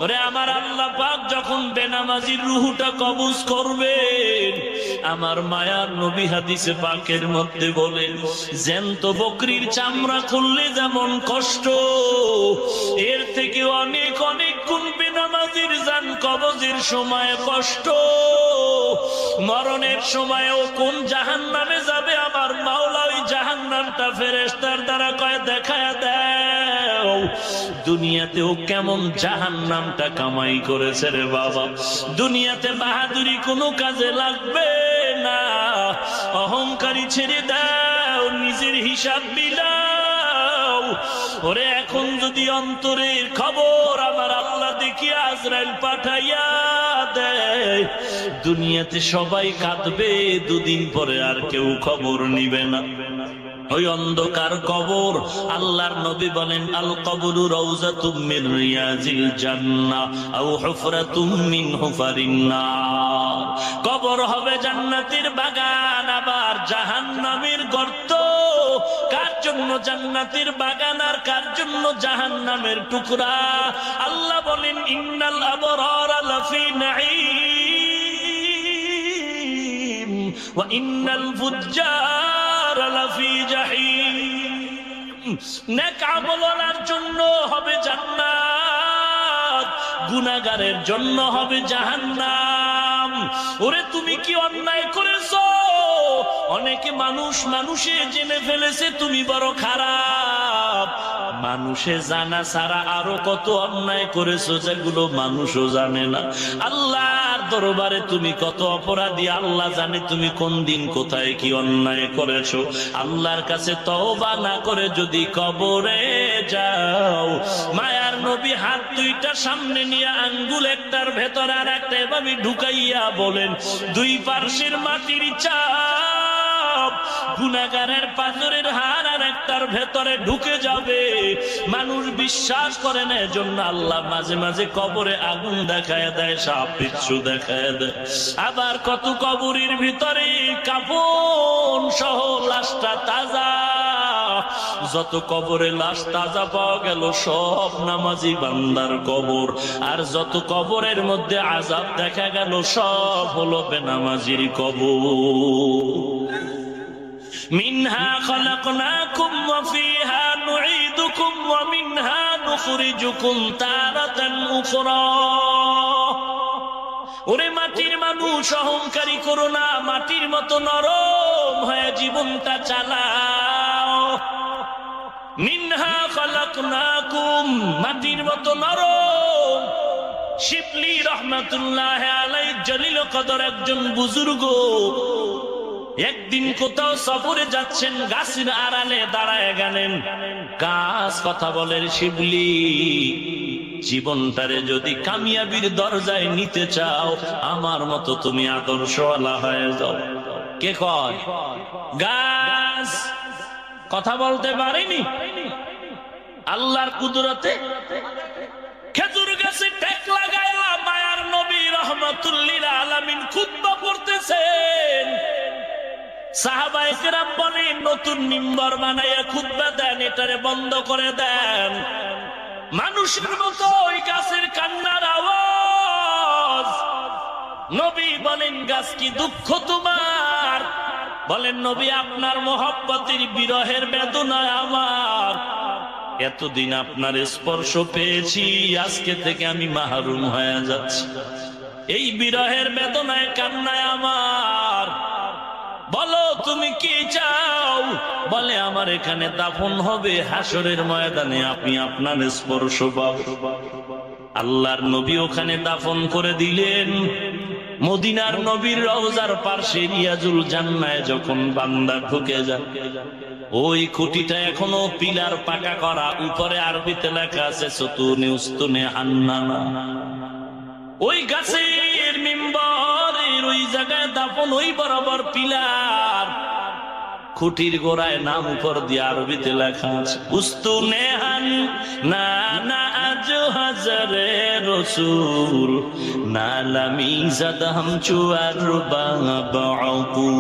ওরে আমার আল্লাহ পাক যখন বেনামাজির রুহটা কবজ করবেন, আমার মায়ার নবী হাদিসে পাকের মধ্যে বলেন, জ্যান্ত বকরির চামড়া খুললে যেমন কষ্ট, এর থেকে অনেক অনেক গুণ বেনামাজির জান কবজের সময় কষ্ট। মরণের সময়ও কোন জাহান্নামে যাবে আমার মাওলা ওই জাহান্নামটা ফেরেশতার দ্বারা কয় দেখায়া দাও। দুনিয়াতেও কেমন জাহান্নামটা কামাই করেছে রে বাবা। দুনিয়াতে বাহাদুরি কোনো কাজে লাগবে না, অহংকারী ছেড়ে দাও, নিজের হিসাব বিলাও। ওরে এখন যদি অন্তরের খবর আমার আল্লাহ দেখিয়া আজরাইল পাঠাইয়া দেয়, দুনিয়াতে সবাই কাঁদবে, দুদিন পরে আর কেউ খবর নিবে না। ওই অন্ধকার কবর, আল্লাহর নবী বলেন, আল কবরু রাউযাতুম মিন রিয়াজিল জান্নাহ আও হুফরাতুম মিন হুফারিন নার। কবর হবে জান্নাতের বাগান, আবার জাহান্নামের গর্ত। কার জন্য জান্নাতের বাগান আর কার জন্য জাহান্নামের টুকরা? আল্লাহ বলেন, ইন্নাল আবরারা লাফি নাঈম ওয়া ইন্নাল ফুজ্জারা লাফি জাহিম। নেক আমলের জন্য হবে জান্নাত, গুনাহগারের জন্য হবে জাহান্নাম। ওরে তুমি কি অন্যায় করেছো? অনেকে মানুষে জেনে ফেলেছে তুমি বড় খারাপ। মানুষে জানা ছাড়া আরো কত অন্যায় করেছো যেগুলো মানুষও জানে না। আল্লাহর দরবারে তুমি কত অপরাধী, আল্লাহ জানে তুমি কোন দিন কোথায় কি অন্যায় করেছো। আল্লাহর কাছে তওবা না করে যদি কবরে যাও, মায়ার নবী হাত দুইটা সামনে নিয়ে আঙ্গুল একটার ভেতর আর একটা এভাবে ঢুকাইয়া বলেন, দুই পার্শ্বের মাটির চাপ গুনাহগারের পাথরের হাড় আর একটার ভেতরে ঢুকে যাবে। মানুষ বিশ্বাস করে না, এজন্য আল্লাহ মাঝে মাঝে কবরে আগুন দেখায় দেয়, সাপ বিচ্ছু দেখায় দেয়। আবার কত কবরের ভিতরে কাফন সহ লাশটা তাজা। যত কবরে লাশ তাজা পাওয়া গেল সব নামাজি বান্দার কবর, আর যত কবরের মধ্যে আযাব দেখা গেল সব হলো বেনামাজির কবর। মিনহা খালাকনাকুম ওয়া ফিহা নুঈদুকুম ওয়া মিনহা নুখরিজুকুম তারাতান উখরা। ওরে মাটির মানুষ, অহংকারী করো না, মাটির মতো নরম হয়ে জীবনটা চালাও। মিনহা খালাকনাকুম, মাটির মতো নরম। শিবলি রহমাতুল্লাহ আলাইহি জলিল কদর একজন বুজুর্গ একদিন কোথাও সফরে যাচ্ছেন, গাছের আড়ালে দাঁড়ায় গেলেন। গাছ কথা বলেন, শিবলি জীবনটারে যদি কামিয়াবির দরজায় নিতে চাও, আমার মতো তুমি আদর্শওয়ালা হয়ে যাও। কে কয়? গাছ কথা বলতে পারেনি। আল্লাহর কুদরতে খেজুর গাছে টেক লাগাইয়া মায়ার নবী রাহমাতুল লিল আলামিন খুতবা পড়তেছেন। সাহাবায়ে কেরাম বলেন, নতুন মিম্বর বানাইয়া খুতবা দেন, এটারে বন্ধ করে দেন। মানুষের মতো ওই গাছের কান্নার আওয়াজ। নবী বলেন, গাছ কি দুঃখ তোমার? বলেন, নবী আপনার মহব্বতের বিরহের বেদনা আমার। এতদিন আপনার স্পর্শ পেয়েছি, আজকে থেকে আমি মাহরুম হয়ে যাচ্ছি। এই বিরহের বেদনায় কান্নায় আমার। বলো তুমি কি চাও? বলে, আমার এখানে দাফন হবে, হাসরের ময়দানে আপনি আপনার স্পর্শ পাবেন। আল্লাহর নবী ওখানে দাফন করে দিলেন। মদিনার নবীর রওজার পাশে রিয়াজুল জান্নায় যখন বান্দা ঢুকে যায়, ওই খুঁটিটা এখনো পিলার পাকা করা, উপরে আরবিতে লেখা আছে সুতুনে উস্তুনে হান্নানা। ওই গাছের মিম্বরের ওই জায়গায় দাফন, ওই বরাবর পিলার, খুঁটির গোড়ায় নাম উপর দিয়ে আরবিতে লেখা আছে উস্তুনে হান্নানা আজ হাজারে রসুল নালামি জাদা হাম চুয়ার বাবু।